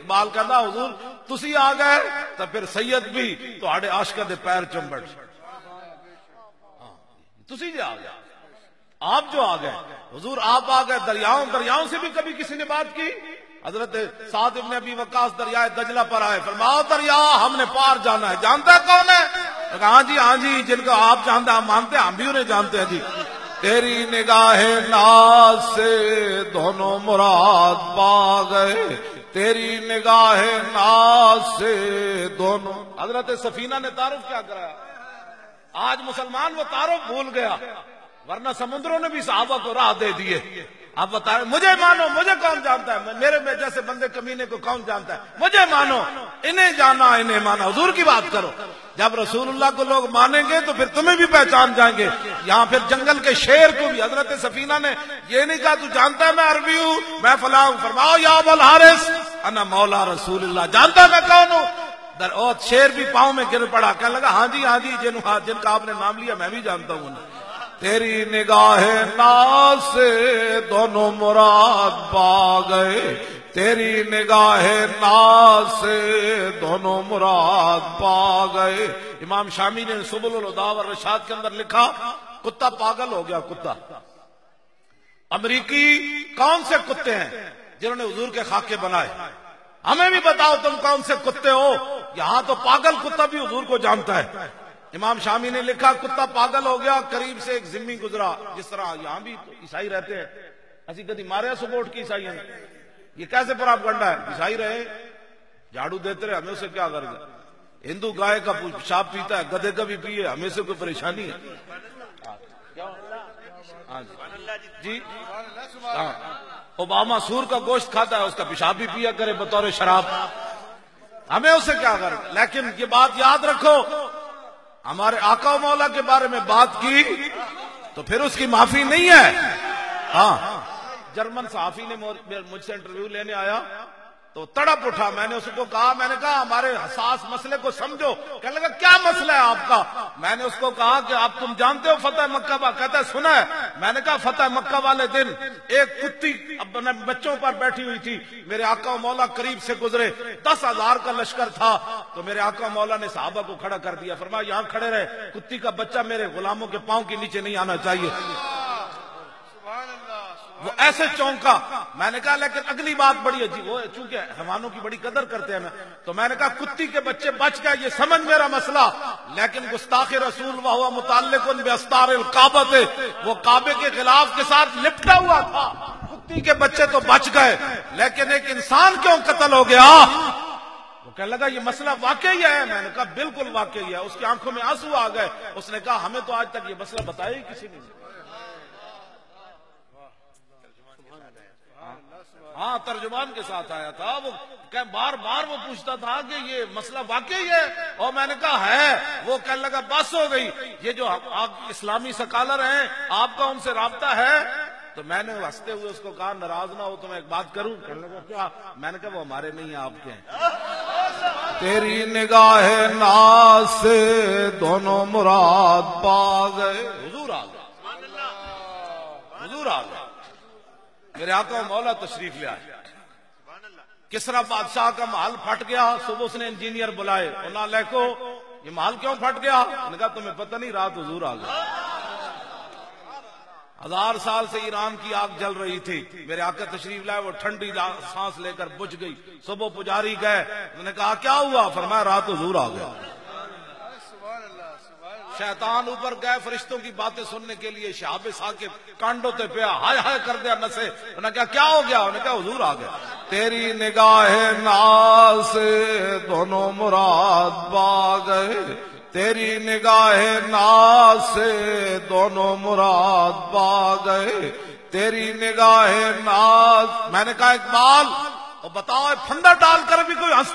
اقبال کہتا حضور تسی آ گئے تو پھر سید بھی تہاڈے عاشقاں دے پیر چمبڑ تسی جی آ گئے آپ جو آ گئے حضور آپ آ گئے دریاؤں سے بھی کبھی کسی نے بات کی حضرت سعد ابن ابی وقاص دریائے دجلہ پر آئے فرماؤ دریا ہم نے پار جانا ہے جانتا ہے کون ہے ہاں جی جن کو آپ جانتے ہیں ہم مانتے ہیں ہم بھی انہیں جانتے ہیں جی تیری نگاہ ناز سے دونوں مراد پا گئے تیری نگاہ ناز سے دونوں حضرت سفینہ نے تعارف کیا کرایا آج مسلمان وہ تعارف بھول گیا ورنہ سمندروں نے بھی صحابہ کو راہ دے دیے آپ بتائیں مجھے مانو مجھے کون جانتا ہے میرے میں جیسے بندے کمینے کو کون جانتا ہے مجھے مانو انہیں جانا انہیں مانا حضور کی بات کرو جب رسول اللہ کو لوگ مانیں گے تو پھر تمہیں بھی پہچان جائیں گے یہاں پھر جنگل کے شیر کو بھی حضرت سفینہ نے یہ نہیں کہا تو جانتا ہے میں عربی ہوں میں فلاں ہوں فرماؤ یا ابو الحارث انا مولا رسول اللہ جانتا ہے میں کون ہوں شیر بھی پاؤں میں گر پڑا کہنے لگا ہاں جی جن کا آپ نے نام لیا میں بھی جانتا ہوں تیری نگاہ ناز سے دونوں مراد پا گئے تیری نگاہ ناز سے دونوں مراد پا گئے امام شامی نے سبل الہدی والرشاد کے اندر لکھا کتا پاگل ہو گیا کتا امریکی کون سے کتے ہیں جنہوں نے حضور کے خاکے بنائے ہمیں بھی بتاؤ تم کون سے کتے ہو یہاں تو پاگل کتا بھی حضور کو جانتا ہے امام شامی نے لکھا کتا پاگل ہو گیا قریب سے ایک ذمی گزرا جس طرح یہاں بھی عیسائی رہتے ہیں ایسی کدی مارے سپورٹ کی عیسائی ہیں یہ کیسے پراپگنڈا ہے عیسائی رہے جھاڑو دیتے رہے ہمیں اسے کیا غرض ہے ہندو گائے کا پیشاب پیتا ہے گدھے کا بھی پیے ہمیں سے کوئی پریشانی ہے جی اوباما سور کا گوشت کھاتا ہے اس کا پیشاب بھی پیا کرے بطور شراب ہمیں اسے کیا غرض لیکن یہ بات یاد رکھو ہمارے آقا و مولا کے بارے میں بات کی تو پھر اس کی معافی نہیں ہے ہاں جرمن صحافی نے مجھ سے انٹرویو لینے آیا تو تڑپ اٹھا میں نے اس کو کہا ہمارے حساس مسئلے کو سمجھو کہنے لگا کیا مسئلہ ہے آپ کا میں نے اس کو کہا کہ آپ تم جانتے ہو فتح مکہ کہتا ہے سنا ہے میں نے کہا فتح مکہ والے دن ایک کتی اپنے بچوں پر بیٹھی ہوئی تھی میرے آقا و مولا قریب سے گزرے 10,000 کا لشکر تھا تو میرے آقا و مولا نے صحابہ کو کھڑا کر دیا فرمایا یہاں کھڑے رہے کتی کا بچہ میرے غلاموں کے پاؤں کے نیچے نہیں آنا چاہیے وہ ایسے چونکا میں نے کہا لیکن اگلی بات بڑی عجیب وہ چونکہ حیوانوں کی بڑی قدر کرتے ہیں تو میں نے کہا کتی کے بچے بچ گئے یہ سمجھ میرا مسئلہ لیکن گستاخ رسول وہو متعلق باستار الکعبہ وہ کعبے کے غلاف کے ساتھ لپٹا ہوا تھا کتی کے بچے تو بچ گئے لیکن ایک انسان کیوں قتل ہو گیا وہ کہنے لگا یہ مسئلہ واقعی ہے میں نے کہا بالکل واقعی ہے اس کی آنکھوں میں آنسو آ گئے اس نے کہا ہمیں تو آج تک یہ مسئلہ بتایا ہی کسی نے ہاں ترجمان کے ساتھ آیا تھا وہ بار بار وہ پوچھتا تھا کہ یہ مسئلہ واقعی ہے اور میں نے کہا ہے وہ کہنے لگا بس ہو گئی یہ جو آپ اسلامی سکالر ہیں آپ کا ان سے رابطہ ہے تو میں نے ہنستے ہوئے اس کو کہا ناراض نہ ہو تو میں ایک بات کروں کہنے لگا کیا میں نے کہا وہ ہمارے نہیں ہیں آپ کے ہیں تیری نگاہ ناز سے دونوں مراد پا گئے حضور آ گئے میرے آقا و مولا تشریف لے آئے کسرا بادشاہ کا محل پھٹ گیا صبح اس نے انجینئر بلائے انہاں لکھو یہ محل کیوں پھٹ گیا انہوں نے کہا تمہیں پتہ نہیں رات حضور آ گئے 1000 سال سے ایران کی آگ جل رہی تھی میرے آقا تشریف لائے وہ ٹھنڈی سانس لے کر بجھ گئی صبح پجاری گئے انہوں نے کہا کیا ہوا فرمایا رات حضور آ گیا شیطان اوپر گئے فرشتوں کی باتیں سننے کے لیے شہاب ثاقب کانڈوں تے پیا ہائے ہائے کر دیا نسے انہوں نے کہا کیا ہو گیا انہوں نے کہا حضور آ گیا تیری نگاہ ناز سے دونوں مراد پا گئے تیری نگاہ ناز سے دونوں مراد پا گئے تیری نگاہ ناز میں نے کہا اقبال اور بتاؤ پھندا ڈال کر بھی کوئی ہنستا